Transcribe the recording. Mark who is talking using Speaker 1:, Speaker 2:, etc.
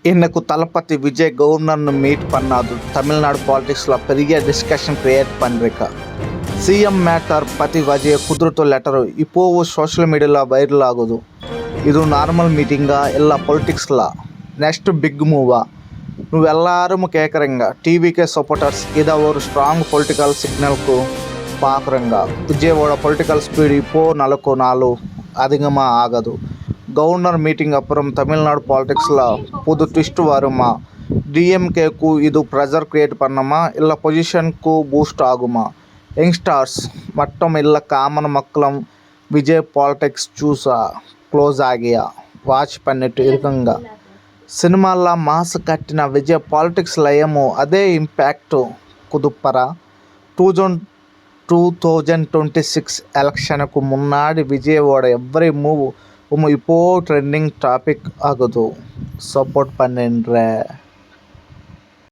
Speaker 1: இன்னைக்கு தளபதி விஜய் கவர்னர்னு மீட் பண்ணாது தமிழ்நாடு பாலிடிக்ஸில் பெரிய டிஸ்கஷன் கிரியேட் பண்ணிருக்கா. சிஎம் ಮ್ಯಾಟರ್ ಪತಿ ವಿಜಯ್ ಕುದುರುತೋ ಲೆಟರು ಇಪ್ಪೋವು ಸೋಷಿಯಲ್ ಮೀಡಿಯಾలో వైరల్ ఆగదు. ಇದು ನಾರ್ಮಲ್ ಮೀಟಿಂಗಾ ಇಲ್ಲ ಪೊಲಿಟಿಕ್ಸ್ಲಾ ನೆಕ್ಸ್ಟ್ ಬಿಗ್ ಮೂವಾ నువ్వెల్లారము కేకరంగా టీవీకే సపోర్టర్స్ ఇదా ஒரு స్ట్రాంగ్ పొలిటికల్ సిగ్నల్కు பார்க்குறங்க. விஜயோட பொலிட்டிக்கல் ஸ்பீடு இப்போ நாளுக்கு நாள் அதிகமாக ஆகுது. கவர்னர் மீட்டிங் அப்புறம் தமிழ்நாடு பாலிடிக்ஸில் புது ட்விஸ்ட் வருமா? டிஎம்கேக்கு இது ப்ரெஷர் கிரியேட் பண்ணுமா இல்லை பொசிஷனுக்கு பூஸ்ட் ஆகுமா? யங்ஸ்டர்ஸ் மட்டும் இல்லை காமன் மக்களும் விஜய் பாலிடிக்ஸ் க்ளோஸ் ஆகியா வாட்ச் பண்ணிட்டு இருக்குங்க. సినిమాల్లో మాస్ కట్టిన విజయ్ పాలిటిక్స్ లయము అదే ఇంపాక్ట్ కుదుప్పరా? 2026 ఎలక్షన్కు మున్నాడి విజయోட ఎవ్రీ మూవ్ இப்போ ட்ரெண்டிங் டாபிக் ஆகுது. சப்போர்ட் பண்ணுன்ற